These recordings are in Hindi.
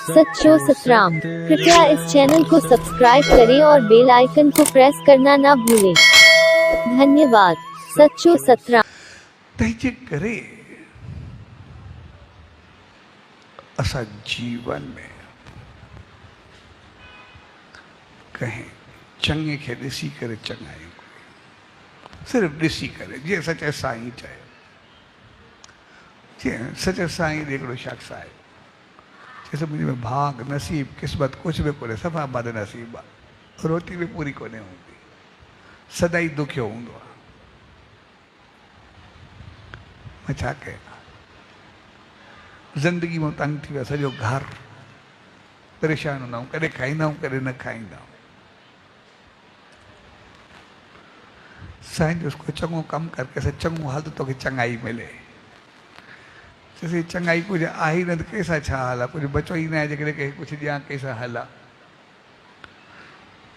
सच्चो सतराम। कृपया इस चैनल को सब्सक्राइब करें और बेल आइकन को प्रेस करना ना भूलें। धन्यवाद। सच्चो सतराम। तंहिंजे करे असां जीवन में कहें चङे खे ॾिसी करे चङा आहियूं, सिर्फ़ु ॾिसी करे। जीअं सचे साईं चयो, जीअं सचे साईं हिकिड़ो शख़्स आहे, चइसि मुंहिंजे में भाग नसीब क़िस्मत कुझु बि कोन्हे, सफ़ा बद नसीब आहे, रोटी बि पूरी कोन्हे हूंदी, सदाई दुखियो हूंदो आहे। मां छा कयां? ज़िंदगी में तंग थी वियो, सॼो घर परेशान हूंदा आहियूं, कॾहिं खाईंदा आहियूं कॾहिं न खाईंदा आहियूं। साईं जो उसको चङो कमु कर, कैसे चङो हल तो तोखे चङाई मिले। चइसि चङाई कुझु आहे ई न, त कंहिंसां छा हाल आहे, कुझु बचो ई न आहे जेकॾहिं कंहिंखे कुझु ॾियां, कंहिंसां हल आहे।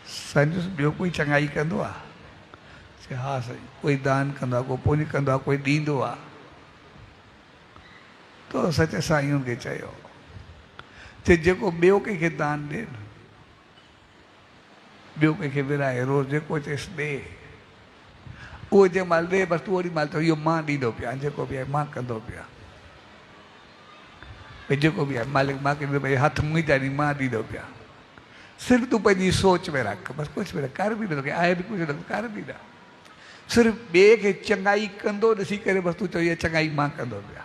साईं जो ॿियो कोई चङाई कंदो आहे? चए हा साईं, कोई दान कंदो आहे, कोई पुञ कंदो आहे, कोई ॾींदो आहे। तो सचे साईं खे चयो, चए जेको ॿियो कंहिंखे दान ॾे न, ॿियो कंहिंखे विराए रोज़ जेको चएसि ॾे, उहो जंहिं महिल ॾे बसि तूं ओॾी महिल चओ इहो मां ॾींदो पिया, जेको बि आहे मां कंदो पिया, भई जेको बि आहे मालिक मां कंदो, भई हथ मुंहिंजा ॾी मां ॾींदो पिया। सिर्फ़ु तूं पंहिंजी सोच में रख, बसि कुझु बि न कर, बि न तोखे आहे बि कुझु न कर बि न, सिर्फ़ु ॿिए खे चङाई कंदो ॾिसी करे बसि तूं चओ इहा चङाई मां कंदो पिया।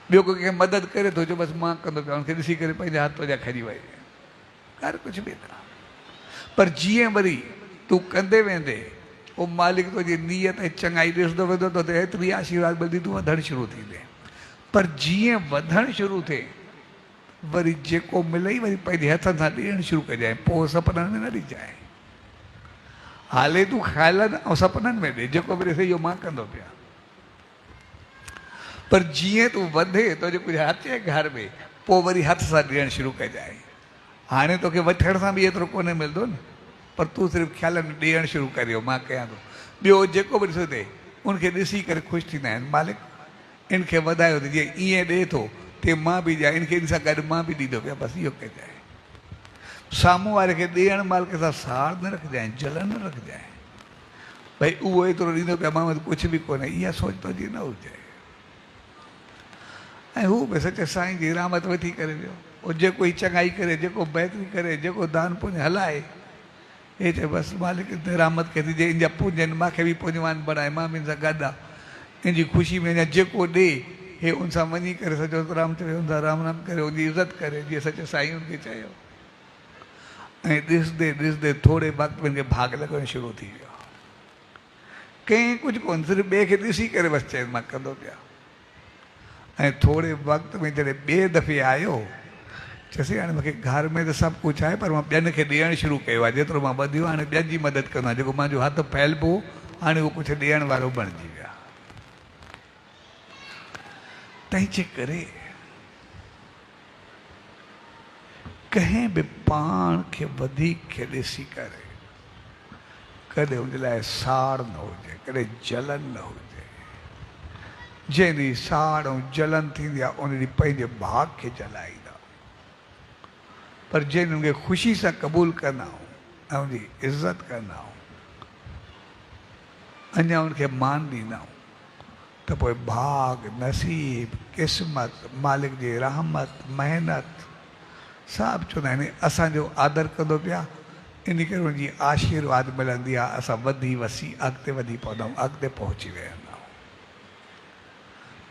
ॿियो कोई कंहिंखे मदद करे थो, जो बसि मां कंदो पिया, हुनखे ॾिसी करे पंहिंजा हथ जा खरी वई, कर कुझु बि न। पर जीअं वरी तूं कंदे वेंदे पोइ मालिक तुंहिंजी नीयत ऐं चङाई ॾिसंदो वेंदो त एतिरी आशीर्वाद मिलंदी, तूं वधणु शुरू थींदे। पर जीअं वधणु शुरू थिए वरी जेको मिलई वरी पंहिंजे हथनि सां ॾियणु शुरू कजांइ, पोइ सपननि में न ॾिजांइ। हाले तूं ख़्यालनि ऐं सपननि में ॾे, जेको बि ॾिसे इहो मां कंदो पिया। पर जीअं तूं वधे तुंहिंजो कुझु अचे घर में, पोइ वरी हथ सां ॾियणु शुरू कजांइ। हाणे तोखे वठण सां बि एतिरो कोन्हे मिलंदो न, पर तूं सिर्फ़ु ख़्यालनि में ॾियणु शुरू करियो, मां कयां थो। ॿियो जेको बि ॾिसो थिए उनखे ॾिसी करे ख़ुशि थींदा आहिनि, मालिक इनखे वधायो त जीअं ईअं ॾिए थो तीअं मां बि ॾियां, इनखे इन सां गॾु मां बि ॾींदो पिया, बसि इहो कजांइ। साम्हूं वारे खे ॾियणु महिल कंहिंसां साड़ न रखजांइ, जलन न रखजांइ, भई उहो एतिरो ॾींदो पिया मां वटि कुझु बि कोन्हे, इहा सोच तुंहिंजी न हुजे। ऐं हू बि सचे साईं जी रहमत वठी करे वियो, उहो जेको ई चङाई करे, जेको बहितरी करे, जेको दान पुञ हलाए, हे चए बसि मालिक ते रहमत कई थी, इन जा पुञ आहिनि, मूंखे बि पुञवान बणाए, मां बि इन सां गॾु आहे, इन जी ख़ुशी में अञा जेको ॾे हे उन सां वञी करे सॼो राम चवे, उन सां राम राम करे, उनजी इज़त करे, जीअं सचे साईं उनखे चयो। ऐं ॾिसंदे ॾिसंदे थोरे वक़्त में भाग लॻणु शुरू थी वियो। कंहिं कुझु कोन, सिर्फ़ु ॿिए खे ॾिसी करे बसि चए मां कंदो पिया। ऐं थोरे वक़्त में जॾहिं ॿिए दफ़े आयो, चयोसीं हाणे मूंखे घर में त सभु कुझु आहे, पर मां ॿियनि खे ॾियणु शुरू कयो आहे, जेतिरो मां ॿधियो हाणे ॿियनि जी मदद कंदो आहियां, जेको मुंहिंजो हथु फैलिबो हाणे उहो कुझु ॾियण वारो बणिजी विया। तंहिंजे करे कंहिं बि पाण खे वधीक खे ॾिसी करे कॾहिं हुन लाइ साड़ न हुजे, कॾहिं जलन न हुजे। जंहिं ॾींहुं साड़ ऐं जलन थींदी आहे उन ॾींहुं पंहिंजे भाग खे जलाईंदा, पर जंहिं हुनखे ख़ुशी सां क़बूल कंदा आहियूं ऐं उनजी इज़त कंदा आहियूं, अञा उनखे मान ॾींदा आहियूं, त पोइ भाग नसीब क़िस्मत मालिक जी रहमत महिनत सभु चवंदा आहिनि असांजो आदर कंदो पिया, इन करे उनजी आशीर्वाद मिलंदी आहे, असां वधी वसी अॻिते वधी पवंदा आहियूं, अॻिते पहुची वेंदा आहियूं।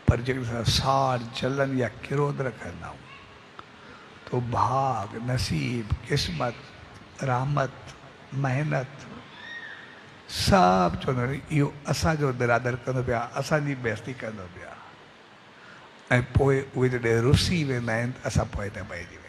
पर जेकॾहिं असां साड़ जलन या क्रोध रखंदा आहियूं तो भाग नसीब क़िस्मत रहमत महिनत सभु चवंदा आहिनि इहो असांजो निरादर कंदो पिया, असांजी बेइज़ती कंदो पिया। ऐं पोइ उहे जॾहिं रुसी वेंदा आहिनि असां पोइ त पइजी वेंदा आहियूं।